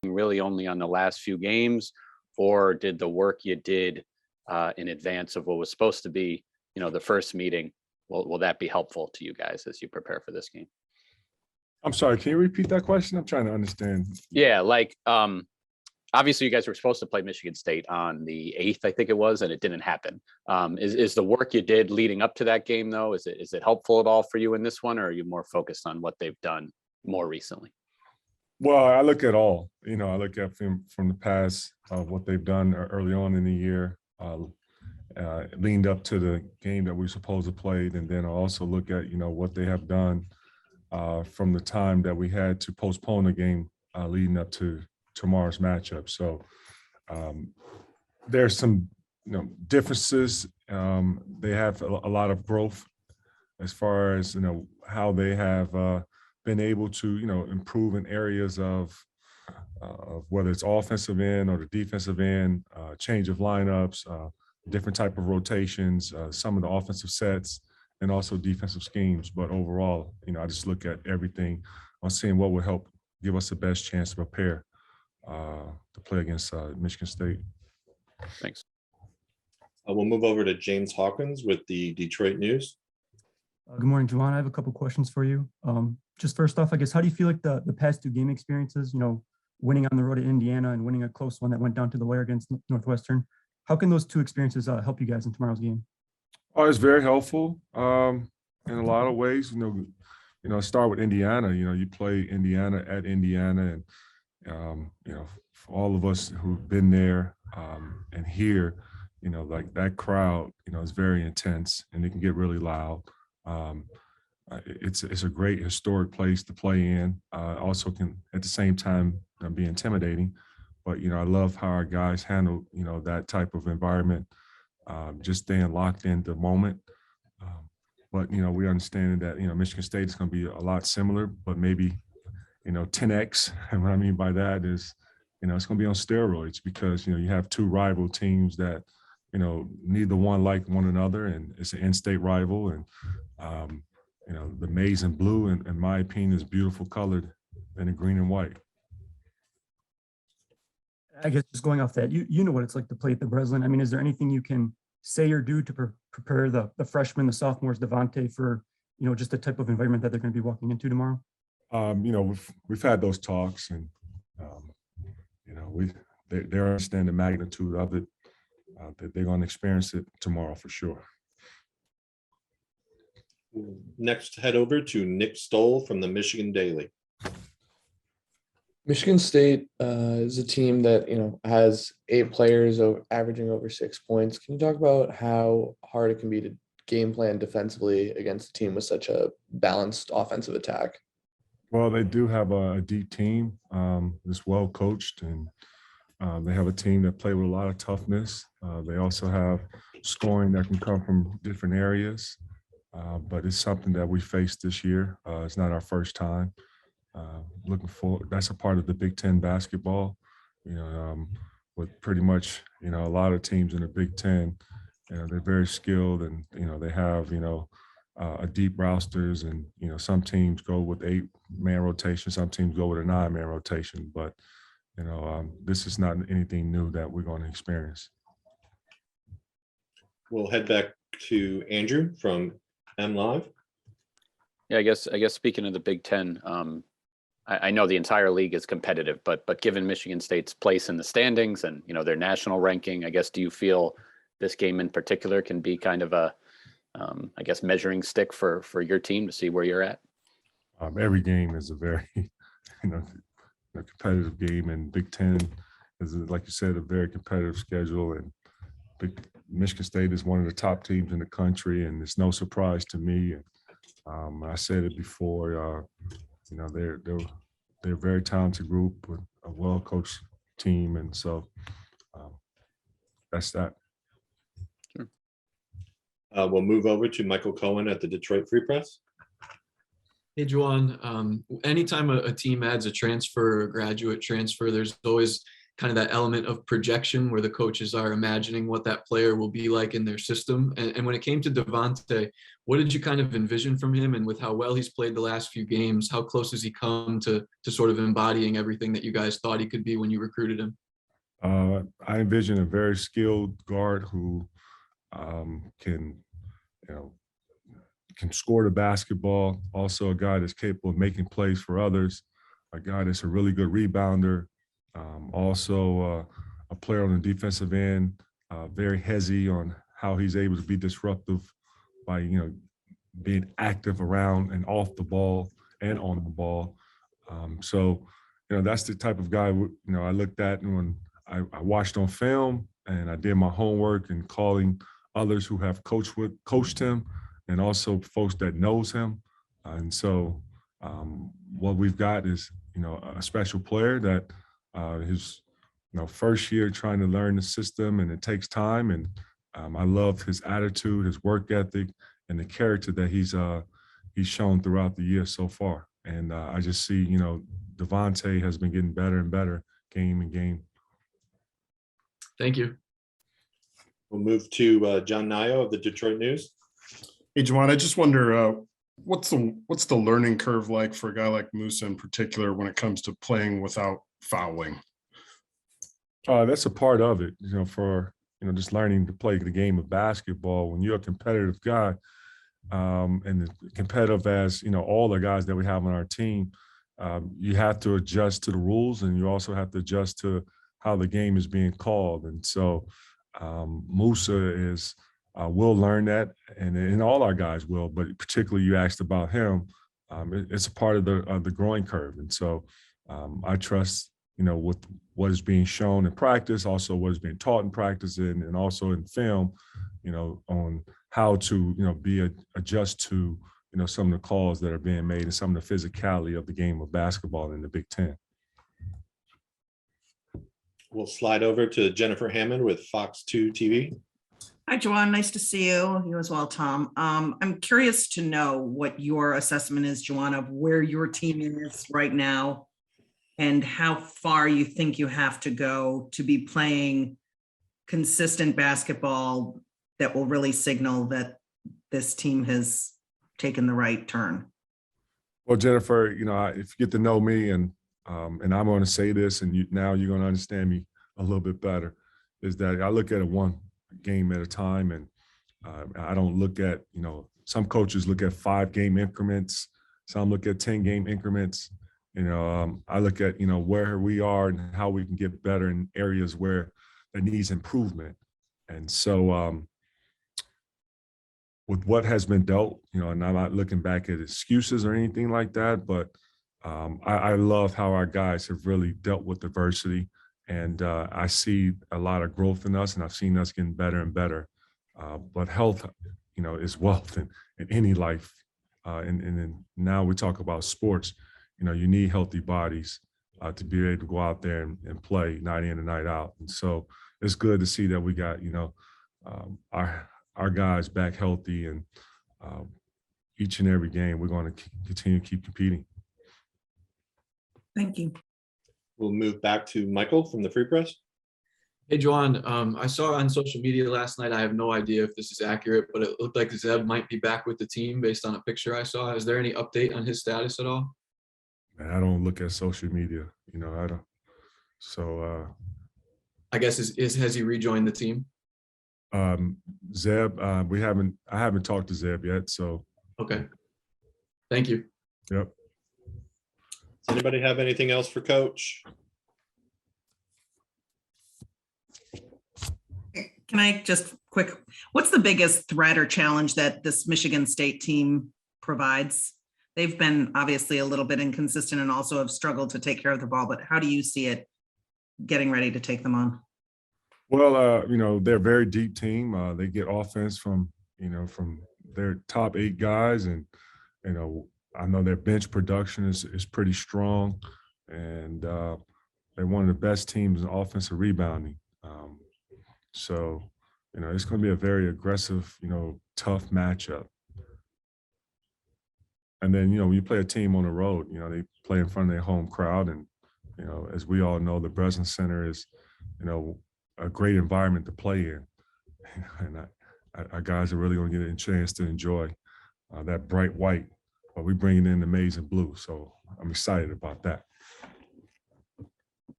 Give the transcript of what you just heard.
really only on the last few games, or did the work you did in advance of what was supposed to be, the first meeting, will that be helpful to you guys as you prepare for this game? I'm sorry, can you repeat that question? I'm trying to understand. Yeah, obviously you guys were supposed to play Michigan State on the 8th, I think it was, and it didn't happen. Is the work you did leading up to that game, though, is it helpful at all for you in this one, or are you more focused on what they've done more recently? Well, I look at all. I look at from the past, what they've done early on in the year, leaned up to the game that we were supposed to play, and then I also look at what they have done from the time that we had to postpone the game leading up to tomorrow's matchup. So there's some differences. They have a lot of growth as far as how they have been able to improve in areas of whether it's offensive end or the defensive end, change of lineups, different type of rotations, some of the offensive sets, and also defensive schemes. But overall, I just look at everything on seeing what will help give us the best chance to prepare to play against Michigan State. Thanks. We'll move over to James Hawkins with the Detroit News. Good morning, Juwan. I have a couple questions for you. Just first off, I guess, how do you feel like the past two game experiences, winning on the road at Indiana and winning a close one that went down to the wire against Northwestern, how can those two experiences help you guys in tomorrow's game? Oh, it's very helpful in a lot of ways. Start with Indiana. You play Indiana at Indiana, and for all of us who've been there and here, like that crowd, is very intense and it can get really loud. It's a great historic place to play in. Also can at the same time be intimidating, but I love how our guys handle that type of environment, just staying locked in the moment. But we understand that Michigan State is going to be a lot similar, but maybe 10x. And what I mean by that is it's going to be on steroids, because you have two rival teams that neither one like one another, and it's an in-state rival. And the maize and blue, in my opinion, is beautiful colored than the green and white. I guess just going off that, you know what it's like to play at the Breslin. I mean, is there anything you can say or do to prepare the freshmen, the sophomores, Devontae, for just the type of environment that they're going to be walking into tomorrow? We've had those talks, and they understand the magnitude of it. That they're going to experience it tomorrow for sure. Next, head over to Nick Stoll from the Michigan Daily. Michigan State is a team that has 8 players averaging over 6 points. Can you talk about how hard it can be to game plan defensively against a team with such a balanced offensive attack? Well, they do have a deep team that's well coached, and they have a team that play with a lot of toughness. They also have scoring that can come from different areas, but it's something that we faced this year. It's not our first time. Looking forward, that's a part of the Big Ten basketball, with pretty much, a lot of teams in the Big Ten, they're very skilled, and, they have, a deep rosters, and, some teams go with 8-man rotation, some teams go with a 9-man rotation, but this is not anything new that we're going to experience. We'll head back to Andrew from MLive. Yeah, I guess speaking of the Big Ten, I know the entire league is competitive, but given Michigan State's place in the standings and their national ranking, I guess, do you feel this game in particular can be kind of a measuring stick for your team to see where you're at? Every game is a very a competitive game, and Big Ten is, like you said, a very competitive schedule, and Michigan State is one of the top teams in the country, and it's no surprise to me. I said it before, they're a very talented group with a well-coached team, and so that's that. Sure. We'll move over to Michael Cohen at the Detroit Free Press. Hey, Juwan, anytime a team adds a transfer or a graduate transfer, there's always kind of that element of projection where the coaches are imagining what that player will be like in their system. And when it came to Devontae, what did you kind of envision from him? And with how well he's played the last few games, how close has he come to sort of embodying everything that you guys thought he could be when you recruited him? I envision a very skilled guard who can, you know, can score the basketball. Also, a guy that's capable of making plays for others. A guy that's a really good rebounder. Also, a player on the defensive end, very heavy on how he's able to be disruptive by, you know, being active around and off the ball and on the ball. So, you know, that's the type of guy, you know, I looked at when I watched on film, and I did my homework and calling others who have coached him, and also folks that knows him. And so what we've got is, you know, a special player that his, you know, first year trying to learn the system, and it takes time. And I love his attitude, his work ethic, and the character that he's shown throughout the year so far. And I just see, you know, Devontae has been getting better and better game and game. Thank you. We'll move to John Nio of the Detroit News. Hey, Juwan, I just wonder what's the learning curve like for a guy like Musa in particular when it comes to playing without fouling? That's a part of it, you know, for, you know, just learning to play the game of basketball. When you're a competitive guy, and competitive as, you know, all the guys that we have on our team, you have to adjust to the rules, and you also have to adjust to how the game is being called. And so Musa is will learn that, and all our guys will, but particularly you asked about him, it's a part of the growing curve. And so I trust, you know, with what is being shown in practice, also what is being taught in practice, and also in film, you know, on how to, you know, adjust to, you know, some of the calls that are being made and some of the physicality of the game of basketball in the Big Ten. We'll slide over to Jennifer Hammond with Fox 2 TV. Hi, Juwan. Nice to see you. You as well, Tom. I'm curious to know what your assessment is, Juwan, of where your team is right now and how far you think you have to go to be playing consistent basketball that will really signal that this team has taken the right turn. Well, Jennifer, you know, if you get to know me, and I'm going to say this, and now you're going to understand me a little bit better, is that I look at it one game at a time, and I don't look at, you know, some coaches look at 5-game increments, some look at 10-game increments. You know, I look at, you know, where we are and how we can get better in areas where there needs improvement. And so with what has been dealt, you know, and I'm not looking back at excuses or anything like that, but I love how our guys have really dealt with adversity, and I see a lot of growth in us, and I've seen us getting better and better. But health, you know, is wealth in any life. And now we talk about sports, you know, you need healthy bodies to be able to go out there and play night in and night out. And so it's good to see that we got, you know, our guys back healthy, and each and every game we're going to continue to keep competing. Thank you. We'll move back to Michael from the Free Press. Hey, Juwan, I saw on social media last night, I have no idea if this is accurate, but it looked like Zeb might be back with the team based on a picture I saw. Is there any update on his status at all? Man, I don't look at social media, you know, I don't. So I guess has he rejoined the team? Zeb, I haven't talked to Zeb yet, so. Okay. Thank you. Yep. Does anybody have anything else for Coach? Can I just what's the biggest threat or challenge that this Michigan State team provides? They've been obviously a little bit inconsistent and also have struggled to take care of the ball, but how do you see it getting ready to take them on? Well, you know, they're a very deep team. They get offense from their top 8 guys, and, you know, I know their bench production is pretty strong, and they're one of the best teams in offensive rebounding. So, you know, it's going to be a very aggressive, you know, tough matchup. And then, you know, when you play a team on the road, you know, they play in front of their home crowd, and You know, as we all know, the Breslin Center is, you know, a great environment to play in. And our guys are really going to get a chance to enjoy that bright white, but we're bringing in amazing blue. So I'm excited about that.